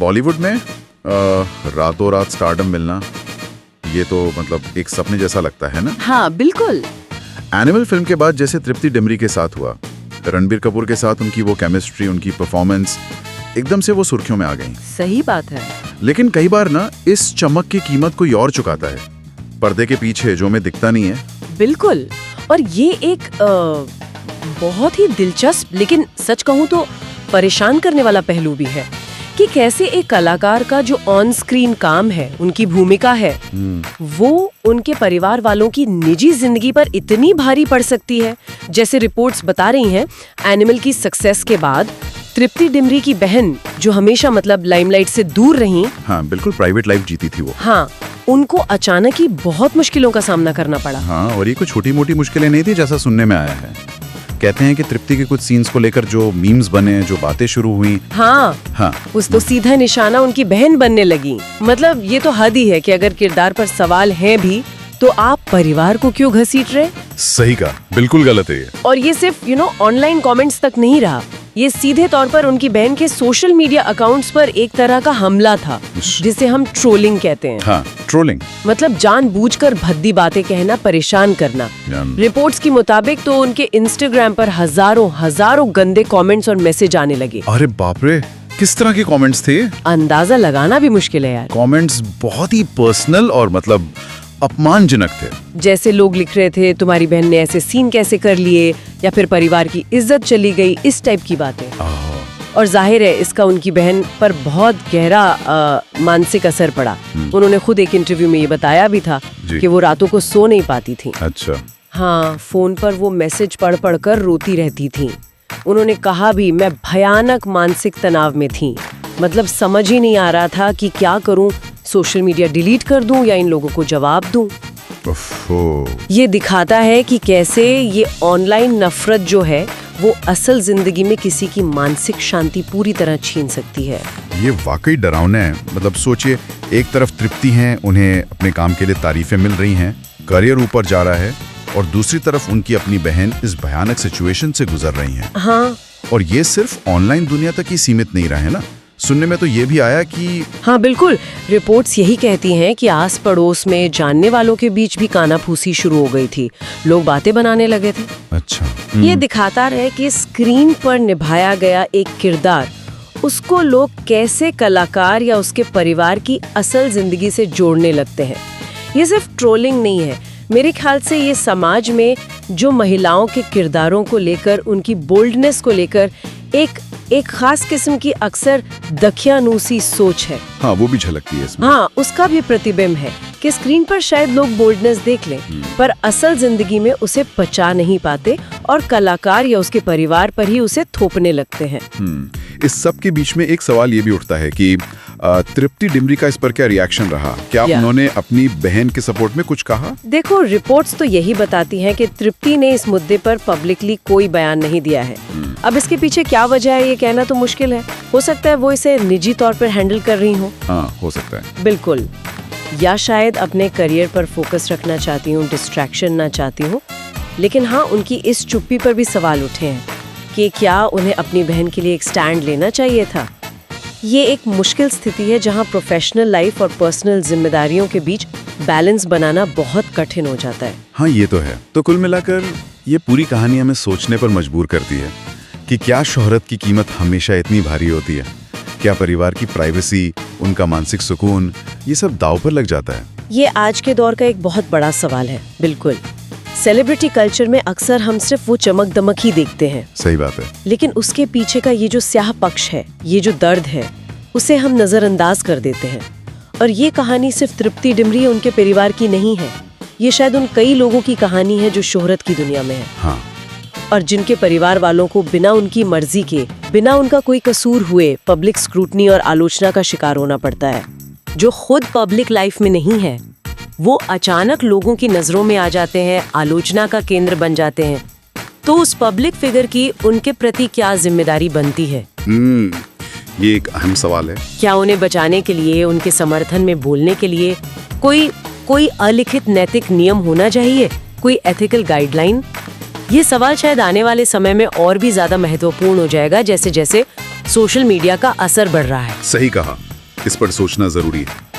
बॉलीवुड में रातों रात स्टारडम मिलना, ये तो मतलब एक सपने जैसा लगता है ना। हाँ बिल्कुल। एनिमल फिल्म के बाद जैसे तृप्ति डिमरी के साथ हुआ, रणबीर कपूर के साथ उनकी वो केमिस्ट्री, उनकी परफॉर्मेंस, एकदम से वो सुर्खियों में आ गई। सही बात है। लेकिन कई बार ना इस चमक की कीमत कोई और चुकाता है, पर्दे के पीछे जो हमें दिखता नहीं है। बिल्कुल। और ये एक बहुत ही दिलचस्प लेकिन सच कहूँ तो परेशान करने वाला पहलू भी है कि कैसे एक कलाकार का जो ऑन स्क्रीन काम है, उनकी भूमिका है, वो उनके परिवार वालों की निजी जिंदगी पर इतनी भारी पड़ सकती है। जैसे रिपोर्ट्स बता रही हैं, एनिमल की सक्सेस के बाद तृप्ति डिमरी की बहन, जो हमेशा मतलब लाइमलाइट से दूर रहीं, हाँ बिल्कुल प्राइवेट लाइफ जीती थी वो, हाँ, उनको अचानक ही बहुत मुश्किलों का सामना करना पड़ा। हाँ, और ये कोई छोटी मोटी मुश्किलें नहीं थी जैसा सुनने में आया है। कहते हैं कि तृप्ति के कुछ सीन्स को लेकर जो मीम्स बने, जो बातें शुरू हुई, हाँ, उस तो सीधा निशाना उनकी बहन बनने लगी। मतलब ये तो हद ही है कि अगर किरदार पर सवाल है भी तो आप परिवार को क्यों घसीट रहे। सही कहा, बिल्कुल गलत है ये। और ये सिर्फ ऑनलाइन कमेंट्स तक नहीं रहा, ये सीधे तौर पर उनकी बहन के सोशल मीडिया अकाउंट्स पर एक तरह का हमला था, जिसे हम ट्रोलिंग कहते हैं। हाँ, ट्रोलिंग मतलब जानबूझकर भद्दी बातें कहना, परेशान करना। रिपोर्ट्स के मुताबिक तो उनके इंस्टाग्राम पर हजारों गंदे कमेंट्स और मैसेज आने लगे। अरे बाप रे, किस तरह के कमेंट्स थे? अंदाजा लगाना भी मुश्किल है यार। कमेंट्स बहुत ही पर्सनल और मतलब अपमानजनक थे। जैसे लोग लिख रहे थे, तुम्हारी बहन ने ऐसे सीन कैसे कर लिए, या फिर परिवार की इज्जत चली गई, इस टाइप की बातें। और जाहिर है इसका उनकी बहन पर बहुत गहरा मानसिक असर पड़ा। उन्होंने खुद एक इंटरव्यू में ये बताया भी था कि वो रातों को सो नहीं पाती थी। अच्छा। हाँ, फोन पर वो मैसेज पढ़ कर रोती रहती थी। उन्होंने कहा भी, मैं भयानक मानसिक तनाव में थी, मतलब समझ ही नहीं आ रहा था कि क्या करूं, सोशल मीडिया डिलीट कर दूं या इन लोगों को जवाब दूं। ये दिखाता है कि कैसे ये ऑनलाइन नफरत जो है वो असल जिंदगी में किसी की मानसिक शांति पूरी तरह छीन सकती है। ये वाकई डरावना है। मतलब सोचिए, एक तरफ तृप्ति हैं, उन्हें अपने काम के लिए तारीफें मिल रही हैं, करियर ऊपर जा रहा है, और दूसरी तरफ उनकी अपनी बहन इस भयानक सिचुएशन से गुजर रही हैं। हाँ, और ये सिर्फ ऑनलाइन दुनिया तक ही सीमित नहीं रहा है ना। सुनने में तो ये भी आया कि हाँ बिल्कुल, रिपोर्ट्स यही कहती हैं कि आस पड़ोस में जानने वालों के बीच भी कानाफूसी शुरू हो गई थी, लोग बातें बनाने लगे थे। अच्छा। ये दिखाता है कि स्क्रीन पर निभाया गया एक किरदार, उसको लोग कैसे कलाकार या उसके परिवार की असल जिंदगी से जोड़ने लगते हैं। ये सिर्फ ट्रोलिंग नहीं है, मेरे ख्याल से ये समाज में जो महिलाओं के किरदारों को लेकर, उनकी बोल्डनेस को लेकर एक खास किस्म की अक्सर दखियानूसी सोच है। हाँ, वो भी झलकती है इसमें। हाँ, उसका भी प्रतिबिंब है कि स्क्रीन पर शायद लोग बोल्डनेस देख लें, पर असल जिंदगी में उसे पचा नहीं पाते और कलाकार या उसके परिवार पर ही उसे थोपने लगते हैं। इस सब के बीच में एक सवाल ये भी उठता है कि तृप्ति डिमरी का इस पर क्या रिएक्शन रहा? क्या उन्होंने अपनी बहन के सपोर्ट में कुछ कहा? देखो, रिपोर्ट्स तो यही बताती हैं कि तृप्ति ने इस मुद्दे पर पब्लिकली कोई बयान नहीं दिया है। अब इसके पीछे क्या वजह है ये कहना तो मुश्किल है। हो सकता है वो इसे निजी तौर पर हैंडल कर रही हो। हाँ, हो सकता है। बिल्कुल। या शायद अपने करियर पर फोकस रखना चाहती हूँ, डिस्ट्रैक्शन ना चाहती हूँ। लेकिन हाँ, उनकी इस चुप्पी पर भी सवाल उठे हैं कि क्या उन्हें अपनी बहन के लिए एक स्टैंड लेना चाहिए था। ये एक मुश्किल स्थिति है जहाँ प्रोफेशनल लाइफ और पर्सनल जिम्मेदारियों के बीच बैलेंस बनाना बहुत कठिन हो जाता है। हाँ, ये तो है। तो कुल मिलाकर ये पूरी कहानी हमें सोचने पर मजबूर करती है कि क्या शोहरत की कीमत हमेशा इतनी भारी होती है? क्या परिवार की प्राइवेसी, उनका मानसिक सुकून, ये सब दांव पर लग जाता है? ये आज के दौर का एक बहुत बड़ा सवाल है। बिल्कुल, सेलिब्रिटी कल्चर में अक्सर हम सिर्फ वो चमक दमक ही देखते हैं। सही बात है। लेकिन उसके पीछे का ये जो स्याह पक्ष है, ये जो दर्द है, उसे हम नजरअंदाज कर देते हैं। और ये कहानी सिर्फ तृप्ति डिमरी या उनके परिवार की नहीं है, ये शायद उन कई लोगों की कहानी है जो शोहरत की दुनिया में है। हाँ। और जिनके परिवार वालों को बिना उनकी मर्जी के, बिना उनका कोई कसूर हुए पब्लिक स्क्रूटनी और आलोचना का शिकार होना पड़ता है। जो खुद पब्लिक लाइफ में नहीं है, वो अचानक लोगों की नजरों में आ जाते हैं, आलोचना का केंद्र बन जाते हैं। तो उस पब्लिक फिगर की उनके प्रति क्या जिम्मेदारी बनती है? ये एक अहम सवाल है। क्या उन्हें बचाने के लिए, उनके समर्थन में बोलने के लिए कोई अलिखित नैतिक नियम होना चाहिए, कोई एथिकल गाइडलाइन? ये सवाल शायद आने वाले समय में और भी ज्यादा महत्वपूर्ण हो जाएगा जैसे जैसे सोशल मीडिया का असर बढ़ रहा है। सही कहा। इस पर सोचना जरूरी है।